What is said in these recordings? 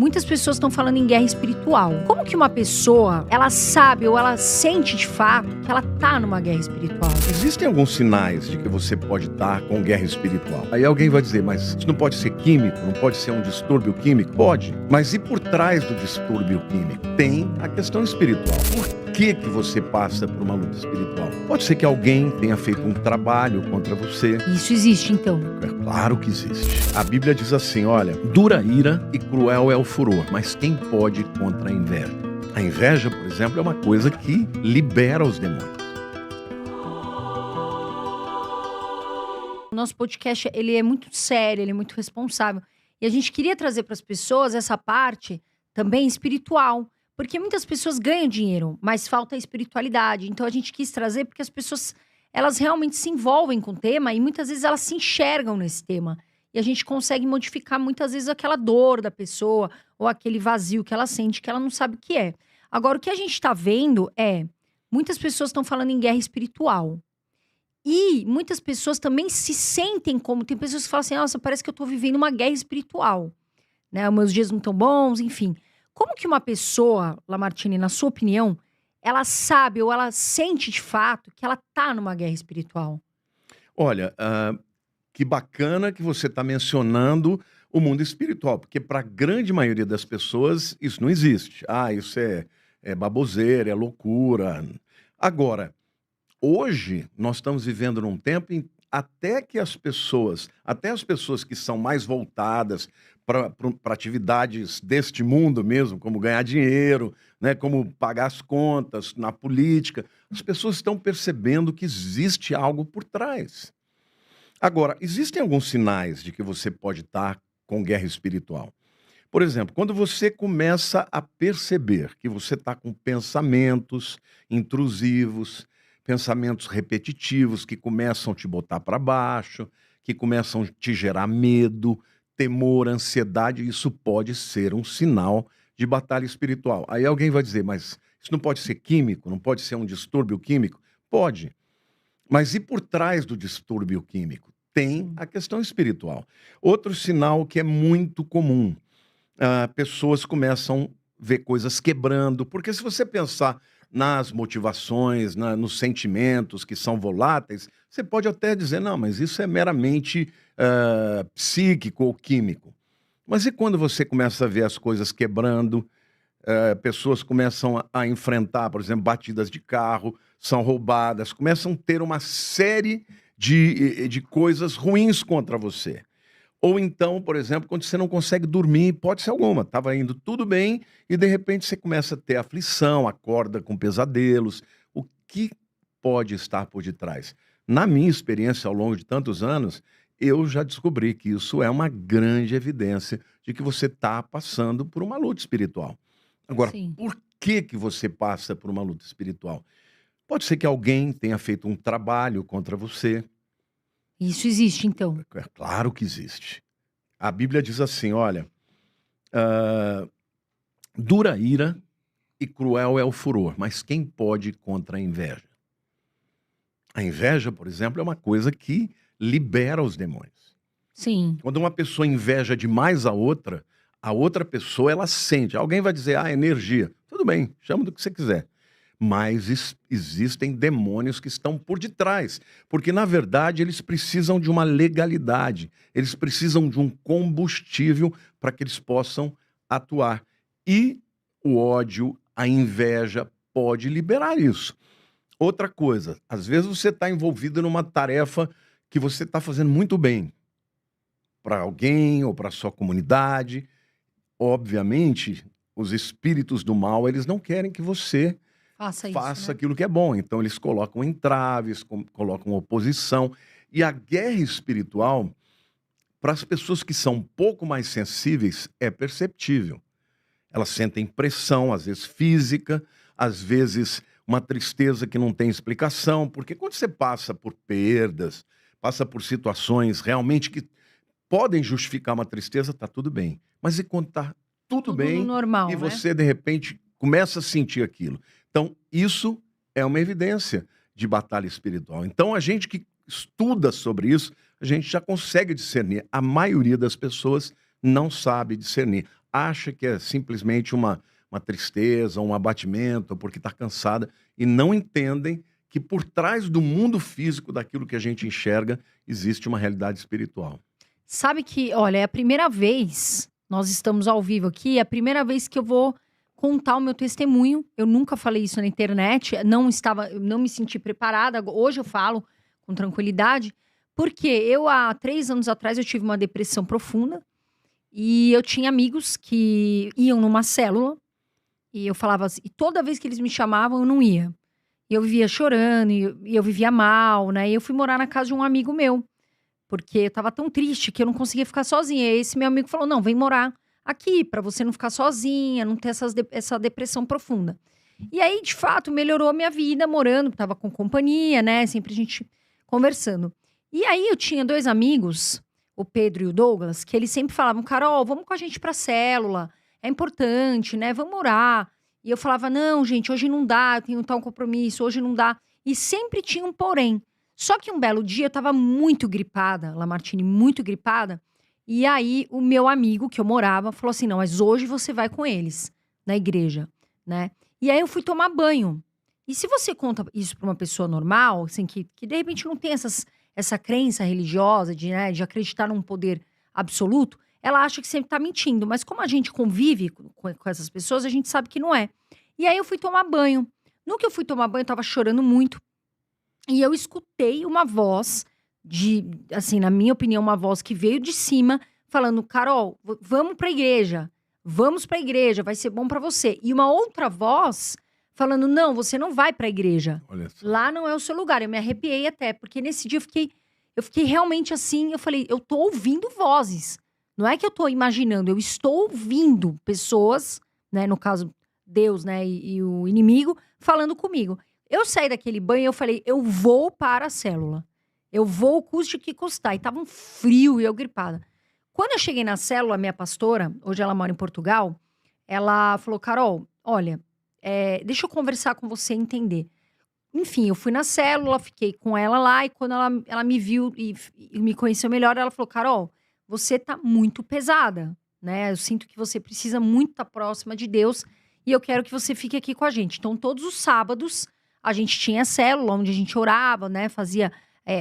Muitas pessoas estão falando em guerra espiritual. Como que uma pessoa, ela sabe ou ela sente de fato que ela tá numa guerra espiritual? Existem alguns sinais de que você pode estar com guerra espiritual. Aí alguém vai dizer, mas isso não pode ser químico? Não pode ser um distúrbio químico? Pode. Mas e por trás do distúrbio químico? Tem a questão espiritual. Por que você passa por uma luta espiritual? Pode ser que alguém tenha feito um trabalho contra você. Isso existe, então? É claro que existe. A Bíblia diz assim, olha, dura ira e cruel é o furor, mas quem pode contra a inveja? A inveja, por exemplo, é uma coisa que libera os demônios. O nosso podcast, ele é muito sério, ele é muito responsável. E a gente queria trazer para as pessoas essa parte também espiritual. Porque muitas pessoas ganham dinheiro, mas falta a espiritualidade. Então a gente quis trazer porque as pessoas, elas realmente se envolvem com o tema e muitas vezes elas se enxergam nesse tema. E a gente consegue modificar muitas vezes aquela dor da pessoa ou aquele vazio que ela sente que ela não sabe o que é. Agora, o que a gente está vendo é, muitas pessoas estão falando em guerra espiritual. E muitas pessoas também se sentem como, tem pessoas que falam assim, nossa, parece que eu estou vivendo uma guerra espiritual. Né? Os meus dias não estão bons, enfim. Como que uma pessoa, Lamartine, na sua opinião, ela sabe ou ela sente de fato que ela tá numa guerra espiritual? Olha, que bacana que você está mencionando o mundo espiritual, porque para a grande maioria das pessoas isso não existe. Isso é baboseira, é loucura. Agora, hoje nós estamos vivendo num tempo em até as pessoas que são mais voltadas para atividades deste mundo mesmo, como ganhar dinheiro, né, como pagar as contas, na política, as pessoas estão percebendo que existe algo por trás. Agora, existem alguns sinais de que você pode estar com guerra espiritual. Por exemplo, quando você começa a perceber que você está com pensamentos intrusivos, pensamentos repetitivos que começam a te botar para baixo, que começam a te gerar medo, temor, ansiedade, isso pode ser um sinal de batalha espiritual. Aí alguém vai dizer, mas isso não pode ser químico? Não pode ser um distúrbio químico? Pode. Mas e por trás do distúrbio químico? Tem a questão espiritual. Outro sinal que é muito comum, pessoas começam a ver coisas quebrando, porque se você pensar nas motivações, nos sentimentos que são voláteis, você pode até dizer, não, mas isso é meramente psíquico ou químico. Mas e quando você começa a ver as coisas quebrando, pessoas começam a enfrentar, por exemplo, batidas de carro, são roubadas, começam a ter uma série de coisas ruins contra você. Ou então, por exemplo, quando você não consegue dormir, hipótese alguma, estava indo tudo bem e de repente você começa a ter aflição, acorda com pesadelos. O que pode estar por detrás? Na minha experiência ao longo de tantos anos, eu já descobri que isso é uma grande evidência de que você está passando por uma luta espiritual. Agora, Sim. por que você passa por uma luta espiritual? Pode ser que alguém tenha feito um trabalho contra você. Isso existe, então? É claro que existe. A Bíblia diz assim, olha, dura ira e cruel é o furor, mas quem pode contra a inveja? A inveja, por exemplo, é uma coisa que libera os demônios. Sim. Quando uma pessoa inveja demais a outra pessoa, ela sente. Alguém vai dizer, energia. Tudo bem, chama do que você quiser. Mas existem demônios que estão por detrás. Porque, na verdade, eles precisam de uma legalidade. Eles precisam de um combustível para que eles possam atuar. E o ódio, a inveja, pode liberar isso. Outra coisa, às vezes você está envolvido numa tarefa que você está fazendo muito bem para alguém ou para a sua comunidade. Obviamente, os espíritos do mal, eles não querem que você faça Né? aquilo que é bom. Então, eles colocam entraves, colocam oposição. E a guerra espiritual, para as pessoas que são um pouco mais sensíveis, é perceptível. Elas sentem pressão, às vezes física, às vezes uma tristeza que não tem explicação. Porque quando você passa por perdas, passa por situações realmente que podem justificar uma tristeza, está tudo bem. Mas e quando está tudo bem normal, e né? você, de repente, começa a sentir aquilo? Então, isso é uma evidência de batalha espiritual. Então, a gente que estuda sobre isso, a gente já consegue discernir. A maioria das pessoas não sabe discernir. acha que é simplesmente uma tristeza, um abatimento, porque está cansada, e não entendem que por trás do mundo físico, daquilo que a gente enxerga, existe uma realidade espiritual. Sabe que, olha, é a primeira vez, nós estamos ao vivo aqui, é a primeira vez que eu vou contar o meu testemunho. Eu nunca falei isso na internet, eu não me senti preparada. Hoje eu falo com tranquilidade, porque eu, há 3 anos atrás, eu tive uma depressão profunda e eu tinha amigos que iam numa célula e eu falava assim, e toda vez que eles me chamavam, eu não ia. E eu vivia chorando e eu vivia mal, né? E eu fui morar na casa de um amigo meu. Porque eu estava tão triste que eu não conseguia ficar sozinha. E esse meu amigo falou: não, vem morar aqui, para você não ficar sozinha, não ter essa depressão profunda. E aí, de fato, melhorou a minha vida morando, tava com companhia, né? Sempre a gente conversando. E aí eu tinha 2 amigos, o Pedro e o Douglas, que eles sempre falavam: Carol, vamos com a gente pra célula, é importante, né? Vamos orar. E eu falava: não, gente, hoje não dá, eu tenho tal compromisso, hoje não dá. E sempre tinha um porém. Só que um belo dia eu estava muito gripada, Lamartine, muito gripada. E aí o meu amigo que eu morava falou assim: não, mas hoje você vai com eles na igreja, né? E aí eu fui tomar banho. E se você conta isso para uma pessoa normal, assim, que de repente não tem essa crença religiosa de, né, de acreditar num poder absoluto, ela acha que sempre tá mentindo. Mas como a gente convive com essas pessoas, a gente sabe que não é. E aí eu fui tomar banho. No que eu fui tomar banho, eu tava chorando muito. E eu escutei uma voz assim, na minha opinião, uma voz que veio de cima, falando: Carol, vamos pra igreja. Vamos pra igreja, vai ser bom pra você. E uma outra voz falando: não, você não vai pra igreja. Olha só. Lá não é o seu lugar. Eu me arrepiei até, porque nesse dia eu fiquei realmente assim, eu falei: eu tô ouvindo vozes. Não é que eu tô imaginando, eu estou ouvindo pessoas, né, no caso, Deus, né, e o inimigo, falando comigo. Eu saí daquele banho e eu falei: eu vou para a célula. Eu vou, custe o que custar. E tava um frio e eu gripada. Quando eu cheguei na célula, a minha pastora, hoje ela mora em Portugal, ela falou: Carol, olha, deixa eu conversar com você e entender. Enfim, eu fui na célula, fiquei com ela lá, e quando ela me viu e me conheceu melhor, ela falou: Carol, você tá muito pesada, né? Eu sinto que você precisa muito estar próxima de Deus e eu quero que você fique aqui com a gente. Então, todos os sábados, a gente tinha célula onde a gente orava, né?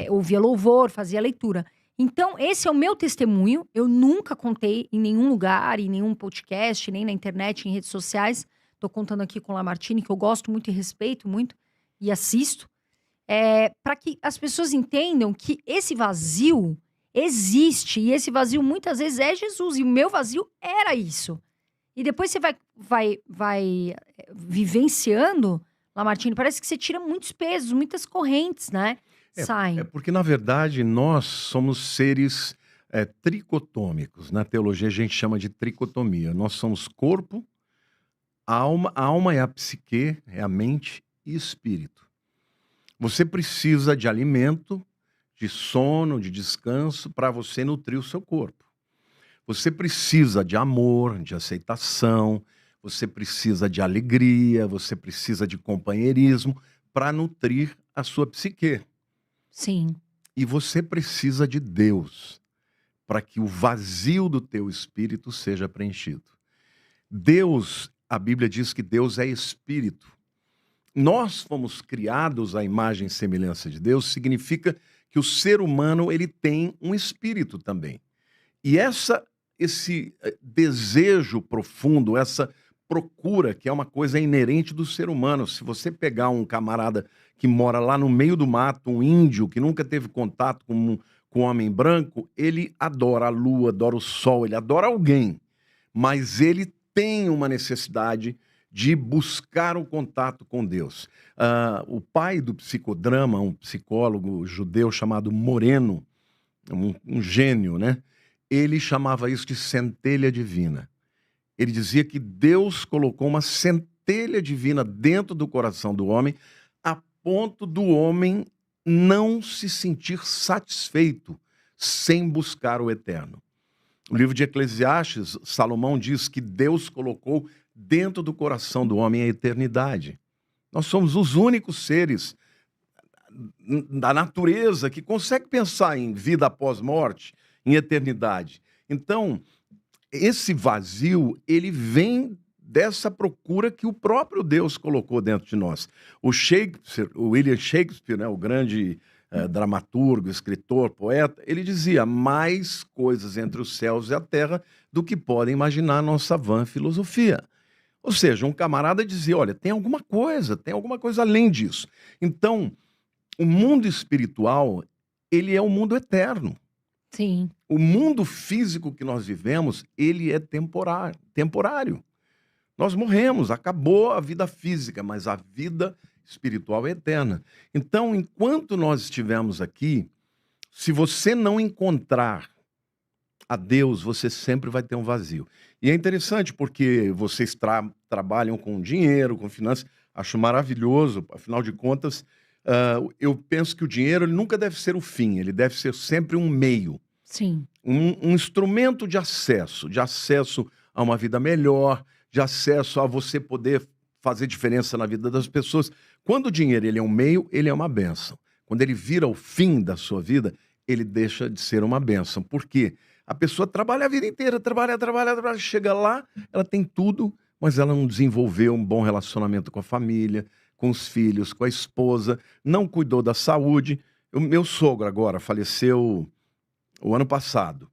Ouvia louvor, fazia leitura. Então, esse é o meu testemunho. Eu nunca contei em nenhum lugar, em nenhum podcast, nem na internet, em redes sociais. Tô contando aqui com o Lamartine, que eu gosto muito e respeito muito e assisto. Para que as pessoas entendam que esse vazio existe. E esse vazio, muitas vezes, é Jesus. E o meu vazio era isso. E depois você vai vivenciando, Lamartine, parece que você tira muitos pesos, muitas correntes, né? Saem. Porque, na verdade, nós somos seres tricotômicos. Na teologia, a gente chama de tricotomia. Nós somos corpo, a alma é a psique, é a mente e espírito. Você precisa de alimento, de sono, de descanso, para você nutrir o seu corpo. Você precisa de amor, de aceitação, você precisa de alegria, você precisa de companheirismo para nutrir a sua psique. Sim. E você precisa de Deus para que o vazio do teu espírito seja preenchido. Deus, a Bíblia diz que Deus é espírito. Nós fomos criados à imagem e semelhança de Deus, significa que o ser humano ele tem um espírito também. E esse desejo profundo, essa procura, que é uma coisa inerente do ser humano. Se você pegar um camarada que mora lá no meio do mato, um índio que nunca teve contato com um homem branco, ele adora a lua, adora o sol, ele adora alguém. Mas ele tem uma necessidade de buscar o contato com Deus. O pai do psicodrama, um psicólogo judeu chamado Moreno, um gênio, né? Ele chamava isso de centelha divina. Ele dizia que Deus colocou uma centelha divina dentro do coração do homem, a ponto do homem não se sentir satisfeito sem buscar o eterno. No livro de Eclesiastes, Salomão diz que Deus colocou dentro do coração do homem a eternidade. Nós somos os únicos seres da natureza que consegue pensar em vida após morte, em eternidade. Então, esse vazio, ele vem dessa procura que o próprio Deus colocou dentro de nós. O William Shakespeare, né, o grande dramaturgo, escritor, poeta, ele dizia: mais coisas entre os céus e a terra do que podem imaginar a nossa vã filosofia. Ou seja, um camarada dizia: olha, tem alguma coisa além disso. Então, o mundo espiritual, ele é um mundo eterno. Sim. O mundo físico que nós vivemos, ele é temporário. Nós morremos, acabou a vida física, mas a vida espiritual é eterna. Então, enquanto nós estivermos aqui, se você não encontrar a Deus, você sempre vai ter um vazio. E é interessante porque vocês trabalham com dinheiro, com finanças, acho maravilhoso, afinal de contas, eu penso que o dinheiro ele nunca deve ser o fim, ele deve ser sempre um meio. Sim. Um instrumento de acesso a uma vida melhor, de acesso a você poder fazer diferença na vida das pessoas. Quando o dinheiro ele é um meio, ele é uma bênção. Quando ele vira o fim da sua vida, ele deixa de ser uma bênção. Por quê? A pessoa trabalha a vida inteira, trabalha, chega lá, ela tem tudo, mas ela não desenvolveu um bom relacionamento com a família, com os filhos, com a esposa, não cuidou da saúde. O meu sogro agora faleceu o ano passado.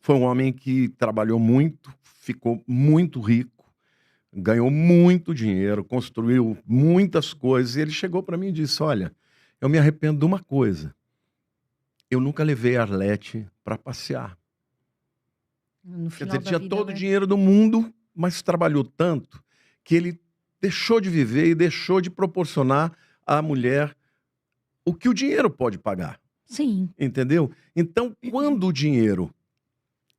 Foi um homem que trabalhou muito, ficou muito rico, ganhou muito dinheiro, construiu muitas coisas. E ele chegou para mim e disse: olha, eu me arrependo de uma coisa. Eu nunca levei a Arlete para passear. No Quer final dizer, da tinha vida, todo o né? dinheiro do mundo, mas trabalhou tanto que ele deixou de viver e deixou de proporcionar à mulher o que o dinheiro pode pagar. Sim. Entendeu? Então, quando o dinheiro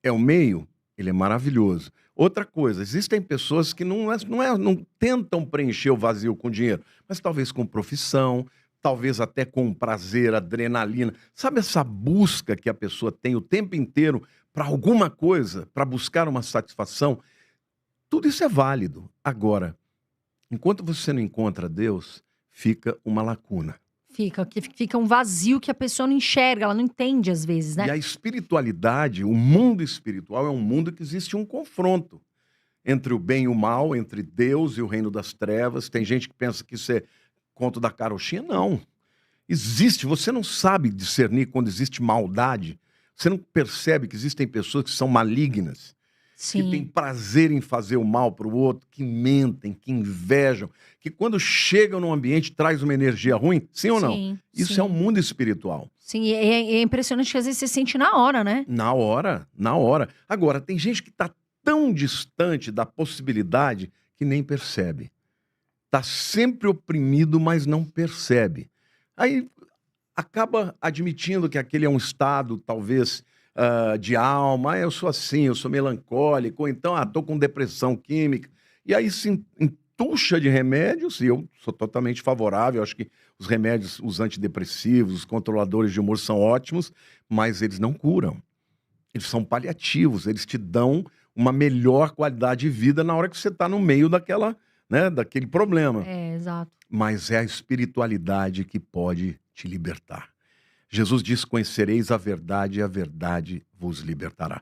é o meio, ele é maravilhoso. Outra coisa, existem pessoas que não tentam preencher o vazio com dinheiro, mas talvez com profissão, talvez até com prazer, adrenalina. Sabe essa busca que a pessoa tem o tempo inteiro para alguma coisa, para buscar uma satisfação? Tudo isso é válido. Agora, enquanto você não encontra Deus, fica uma lacuna. Fica um vazio que a pessoa não enxerga, ela não entende às vezes, né? E a espiritualidade, o mundo espiritual é um mundo que existe um confronto entre o bem e o mal, entre Deus e o reino das trevas. Tem gente que pensa que isso é conto da carochinha. Não. Existe, você não sabe discernir quando existe maldade. Você não percebe que existem pessoas que são malignas, que têm Sim. prazer em fazer o mal para o outro, que mentem, que invejam, que quando chegam num ambiente traz uma energia ruim, sim ou não? Sim, Isso é um sim. mundo espiritual. Sim, e é impressionante que às vezes você sente na hora, né? Na hora, na hora. Agora, tem gente que está tão distante da possibilidade que nem percebe. Está sempre oprimido, mas não percebe. Aí acaba admitindo que aquele é um estado, talvez, de alma. Eu sou assim, eu sou melancólico, ou então, estou com depressão química. E aí se entuxa de remédios, e eu sou totalmente favorável. Eu acho que os remédios, os antidepressivos, os controladores de humor são ótimos, mas eles não curam. Eles são paliativos, eles te dão uma melhor qualidade de vida na hora que você está no meio daquele problema. É, exato. Mas é a espiritualidade que pode te libertar. Jesus diz: conhecereis a verdade e a verdade vos libertará.